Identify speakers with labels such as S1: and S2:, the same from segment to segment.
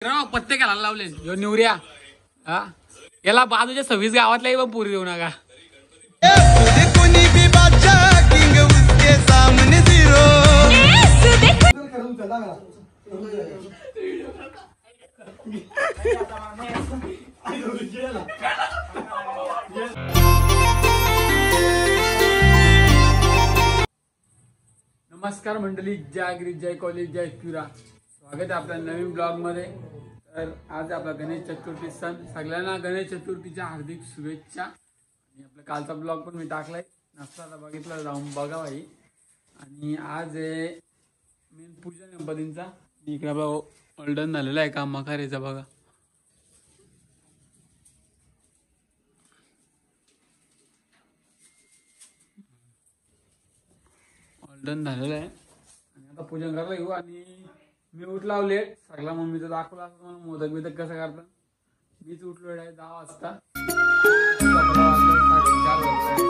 S1: पत्ते घालायला लावले यो निवऱ्या हा याला बाजूच्या 26 गावातल्याही पण पुरी देऊ नका. नमस्कार मंडळी, जय गिरी, जय कॉलेज, जय क्युरा. स्वागत आहे आपल्या नवीन ब्लॉग मध्ये. तर आज आपला गणेश चतुर्थी सण. सगळ्यांना गणेश चतुर्थीच्या हार्दिक शुभेच्छा. आणि आपला कालचा ब्लॉग पण मी टाकलाय, नसता बघितला जाऊन बघा भाई. आणि आज आहे मेन पूजन गणपतींचा. इकडे आपला ऑल्डन झालेला आहे काम मखारेचा बघा. ऑल्डन झालेलं आहे आणि आता पूजन करायला येऊ. आणि मी उठला लेट, सगळा मम्मीचं दाखवला असं मला मोदक बिदक कसं करतात. मीच उठलो 10 वाजता. 4 वाजता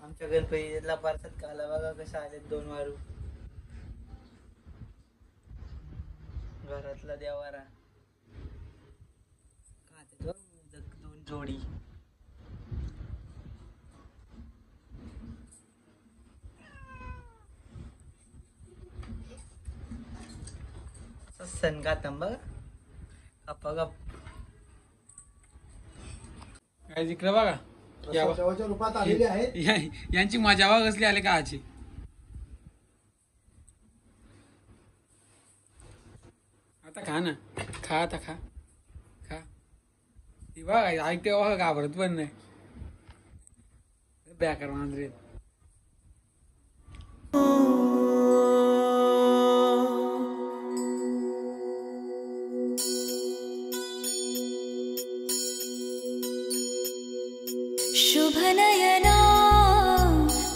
S2: आमच्या गणपतीला परसाद खायला बघा कसं आले 2 वारू घरातला देवारा खाते 2 जोडी सण खातं बघ गप्पा गप
S1: काय जिकडे बघा
S3: रूपात आलेले आहेत
S1: यांची मजा बघ कसली आले का आजी आता खा ना खा आता खा खा ती बघा ऐकते बघा घाबरत पण नाही बेकार मांजरे
S4: शुभनयना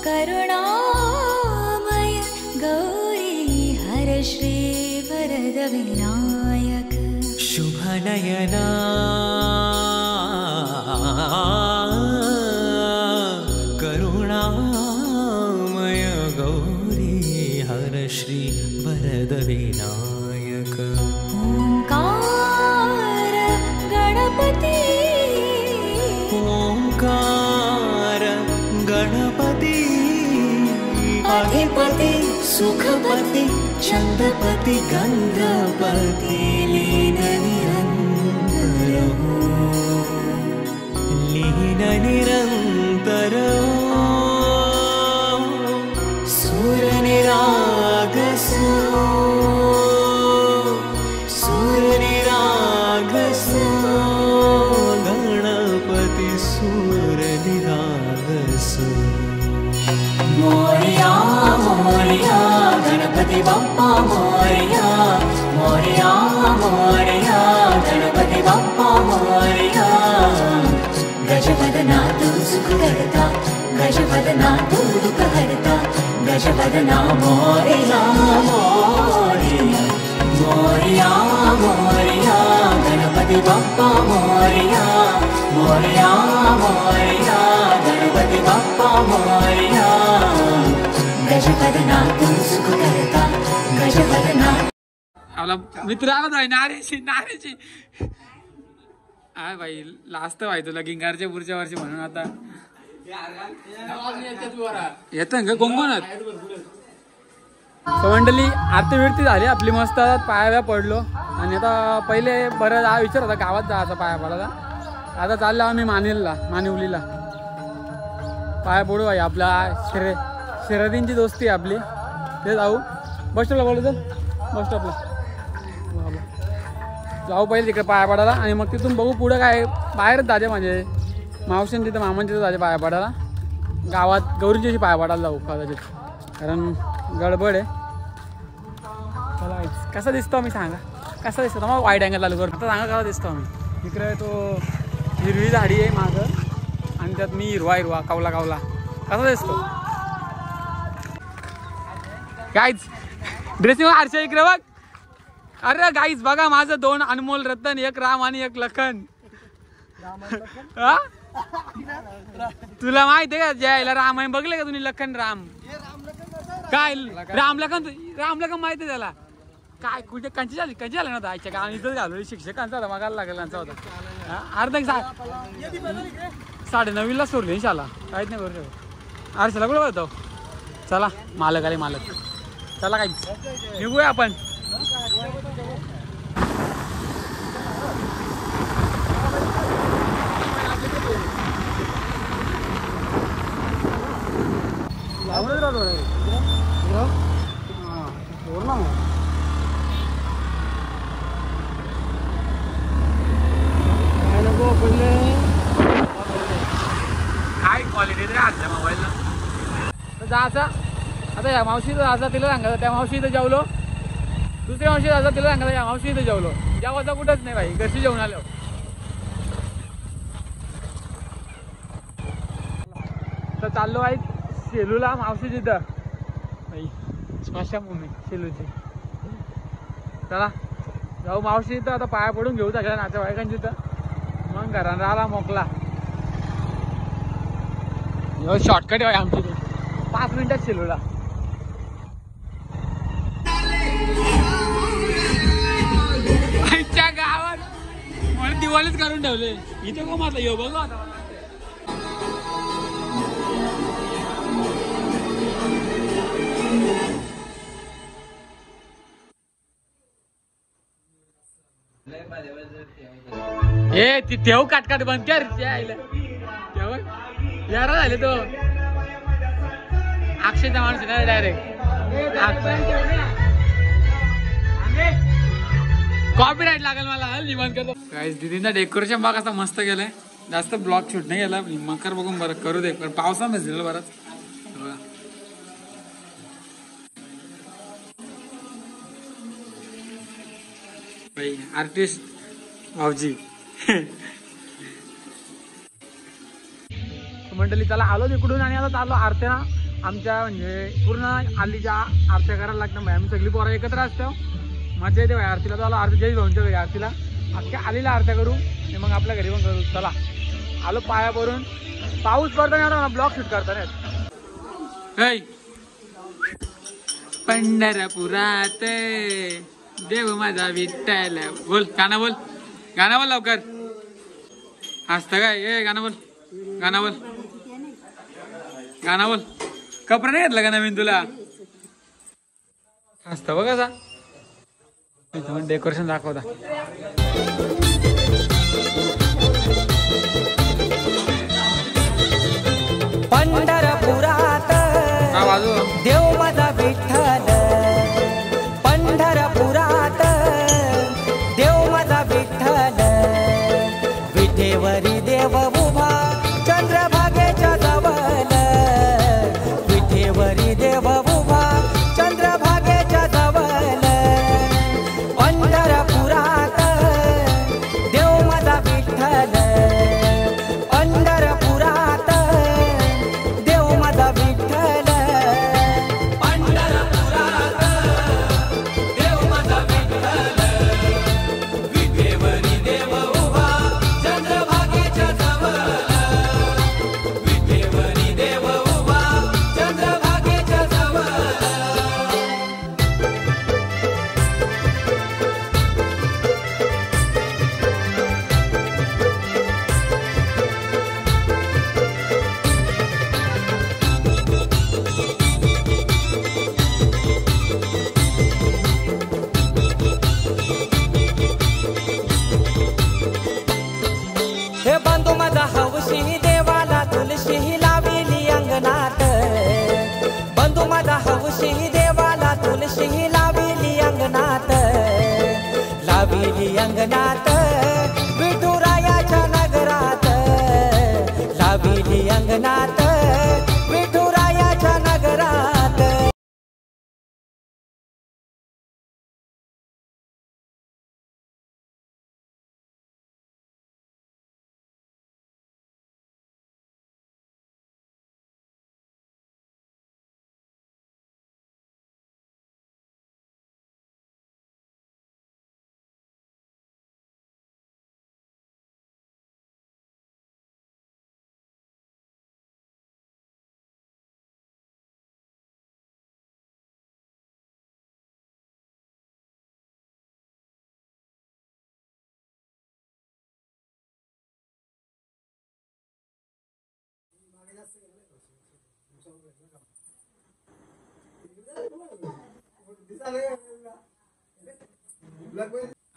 S4: करुणामय गौरी हर श्री वरद विनायक
S5: शुभनयना करुणामय गौरी हर श्री वरद विनायक
S4: ओंकार गणपती
S5: ओंकार गणपती अधिपति सुखपति चंद्रपति गंधपति लीन निरंतर सूर निरागस गणपति सूर निरागस
S4: मोरया मोरया गणपति बप्पा मोरया मोरया मोरया गणपति बप्पा मोरया गजवदना तू सुख करता गजवदना तू दुख हरता गजवदना मोरया मोरया मोरया मोरया गणपति बप्पा मोरया मोरया मोरया गणपति बप्पा मोरया गजवदना तू सुख करता गजवदना
S1: मला मित्र आला भाई नारेची नारेची भाई लास्ट भाई तुला गिंगारच्या पुढच्या वर्षी म्हणून आता येतं का कोंगोनात मंडळी आरती विरती झाली आपली मस्त पाया पडलो आणि आता पहिले बरं हा विचार होता गावात जायचा पाया पडायला आता चाललो आम्ही मानिवलीला पाया पडू भाई आपल्या शर्यतींची दोस्ती आहे आपली ते जाऊ बस स्टॉपला बोलू चल बस स्टॉपला जाऊ पहिले तिकडे पाया पडायला आणि मग तिथून बघू पुढं काय बाहेरच जाते म्हणजे मावशीन तिथं मामांची तिथं जाते पाया पडायला गावात गौरीची पाया पडायला जाऊ कदाचित कारण गडबड आहे चला कसा दिसतो मी सांगा कसा दिसतो मग वाईट अँगल चालू करू आता सांगा कसा दिसतो मी इकडे तो हिरवी झाडी आहे मागं आणि त्यात मी हिरवा कावला कसा दिसतो गाईज ड्रेसिंग आरशा इकडे बघ अरे गाईज बघा माझं 2 अनमोल रतन 1 राम आणि 1 लखन तुला माहिती आहे का ज्याला रामायण बघले का तुम्ही लखन राम काय राम लखन माहिती आहे त्याला काय कुठे कंची झाली ना आईच्या गावात इथं घालवली शिक्षकांचा होता मगायला लागेल होता अर्धा 9:30ला सोडली शाला काहीच नाही करू शकत आरशाला कुठे बघतो चला मालक आले मालक चला काही निघूया आपण काय क्वालिटी रे आजच्या मोबाईलला जायचा आता या मावशी जायचा तिला सांगायचं त्या मावशी इथं जेवलो दुसऱ्या मावशी जायचा तिला सांगायचं या मावशी इथं जेवलो जेवायचा कुठंच नाही भाई घरची जेवण आलो तर चाललो आहे शेलूला मावशी तिथं भाई स्माशा मम्मी शेलूची चला जाऊ मावशी इथं आता पाया पडून घेऊ सगळ्या नाच्या बायकांची इथं मग घरानं राहिला मोकला शॉर्टकट आहे आमची 5 मिनिटात शेलूला आमच्या गावात मला दिवाळीच करून ठेवले इथे को माझा यो बघ आता ए ती ठेव काटकाट बंद कर ठेव यारा झाले तो अक्षयचा माणूस ना डायरेक्ट कॉपीराईट लागेल मला निवांत करतो गाईस दीदींचा डेकोरेशन बघ असा मस्त केलंय जास्त ब्लॉक शूट नाही गेला मकर बघून बरं करू दे पण पावसा भिजलेलं बरंच भाई आर्टिस्ट भाऊजी मंडळी त्याला आलो तिकडून आणि आता चाललो आरत्या आमच्या म्हणजे पूर्ण आलीच्या आरत्या करायला लागतं भाई आम्ही सगळी पोरं एकत्र असतो मजा येते भाई आरतीला चालू आरती जय भाऊंच्या घरी आरतीला अख्ख्या आलीला आरत्या करू आणि मग आपल्या घरी पण करू चला आलो पाया भरून पाऊस पडताना ब्लॉग शूट करताना पंढरपुरात देव माझा विठ्ठल बोल गाणं बोल लवकर हसतं काय ए गाणं बोल कपडा नाही घेतला का नवीन तुला हसतं बघ कसा डेकोरेशन दाखवता
S6: पंढरपुरात देव माझा विठ्ठल पंढरपुरात देव माझा विठ्ठल विठेवरी देव उभा चंद्रभागेच्या जवळ विठेवरी देव उभा चंद्रभागेच्या जवळ पंढरपुरात मावशी देवाला तुलशी लाविली अंगणात, लाविली अंगणात विठुरायाच्या नगरात, लाविली अंगणात विठुरायाच्या नगरात.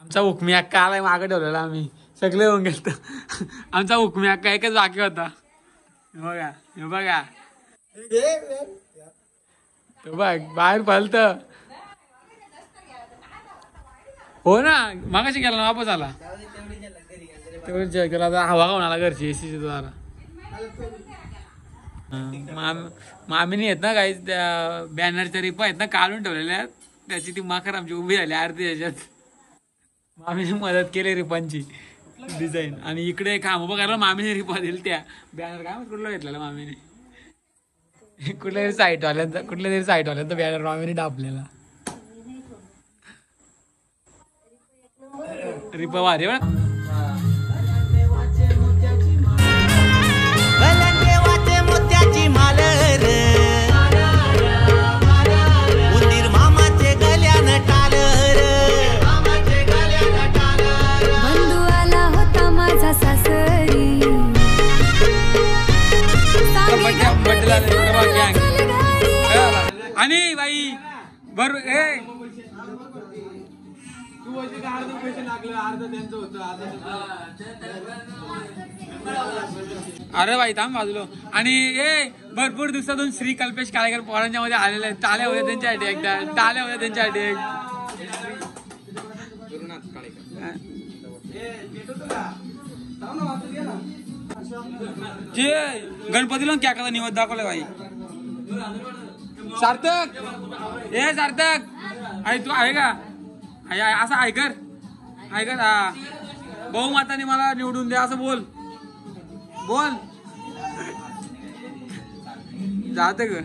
S1: आमचा हुकमी अक्का आलाय मागे ठेवलेला आम्ही सगळे होऊन गेलो. आमचा हुकमी अक्का एकच बाकी होता. हे बघा हे बघा तो बघ बाहेर पळत. हो ना मागाशी गेला ना वापस आला तेवढी गेला हवा खाऊन आला घरची एसीच्या द्वारा. मामीने येत ना काही त्या बॅनरच्या रिपा आहेत ना काढून ठेवलेल्या त्याची ती माखर आमची उभी झाली अर्धी याच्यात. मामीने मदत केली रिपांची डिझाईन आणि इकडे काम उभं करायला मामीने रिपा दिली त्या बॅनर काय कुठला घेतलेला मामीने कुठल्या तरी साईटवाल्यांचा बॅनर मामीने डापलेला. रिपा वारे
S7: मोत्याची मालर उंदीर मामाचे गल्यान टालर
S8: बंधू आला होता माझा सासरी
S1: आणि बाई बर अरे बाई थांब बाजूलो. आणि भरपूर दिवसातून श्री कल्पेश काळेकर पोरांच्या मध्ये आलेले आहेत. टाळ्या होत्या त्यांच्यासाठी एकदा टाळ्या होत्या त्यांच्यासाठी एक. जे गणपतीला क्या कसा निवड दाखवलं बाई. सार्थक सार्थक आई तू आहे का असं ऐकर हा भाऊ माताने मला निवडून द्या असं बोल बोल जाते ग.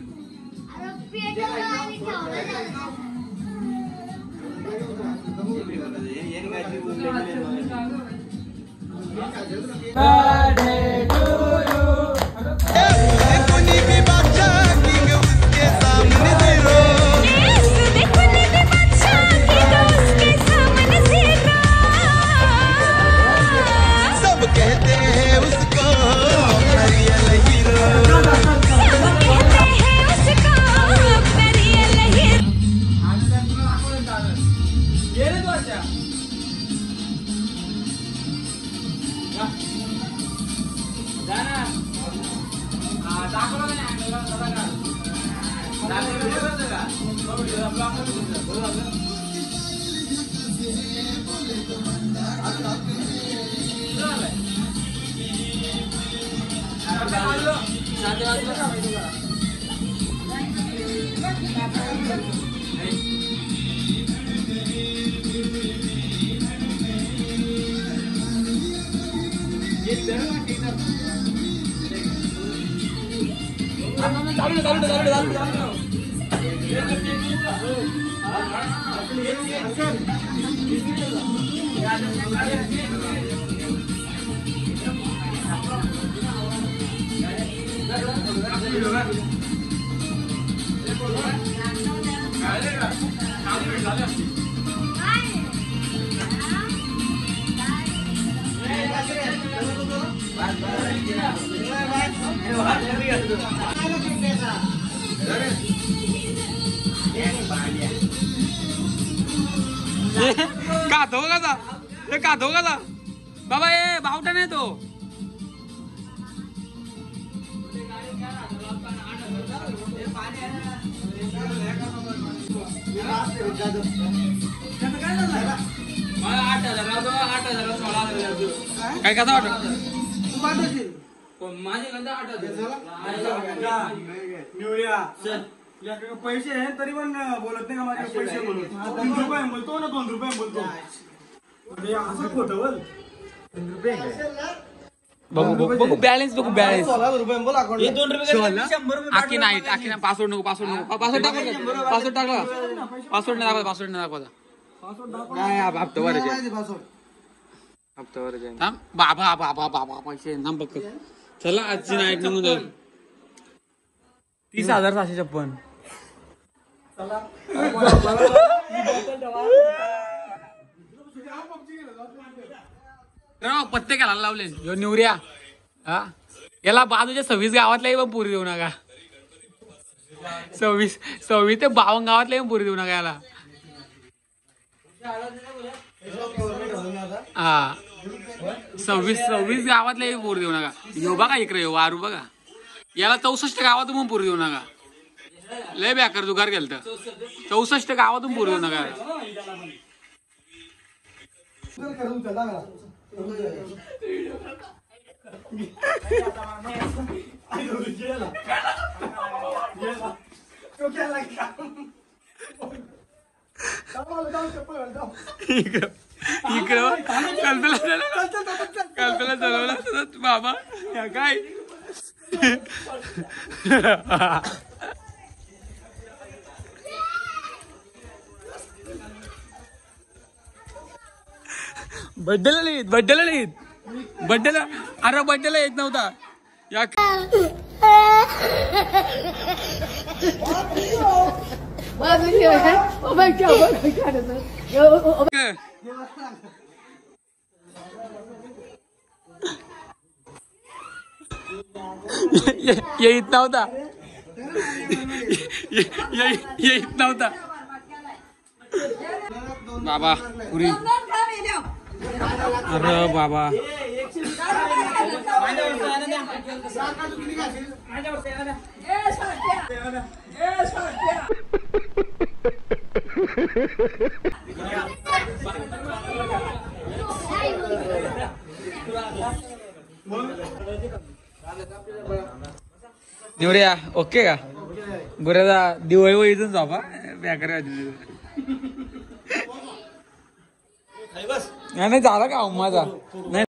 S1: काढतो का बाबा ये बावटा नाही तो. काय कसा वाटत
S3: पैसे आहे तरी पण बोलत नाही का माझे पैसे बोलत 3 रुपये बोलतो ना 2 रुपये बोलतो असं खोटं बोल
S1: बघू बॅलन्स बघू बॅलन्स
S3: 16 रुपये बोल अकाउंट
S2: हे 2 रुपये गेले, 100 रुपये
S1: आखी नाही पासवर्ड नको पासवर्ड टाकला पासवर्ड नाही दाखवता काय हप्ता भरायचे हप्ता भरायचे थांब बाबा पैसे थांब बघ चला आजची नाईट निघून जाईल 30,756 पत्ते घालायला लावले यो निवऱ्या हा याला बाजूच्या 26 गावातल्याही पण पुरी देऊ नका 26 ते 52 गावातल्याही पण पुरी देऊ नका याला हा 26 गावातल्याही पुरी देऊ नका यो बघा इकडे यो वारू बघा याला 64 गावातून पण पुरी देऊ नका लय बेकार जुगार गेलं तर 64 गावातून पुरी देऊ नका इकडं कल्पना चालवला बाबा या काय बड्डेला अरे बड्डेला येत नव्हता या येत नव्हता येत नव्हता बाबा पुरी अरे बाबा निवड्या ओके का बरं दिवाळी वळीतून जावा बेकार नाही झाला का माझा नाही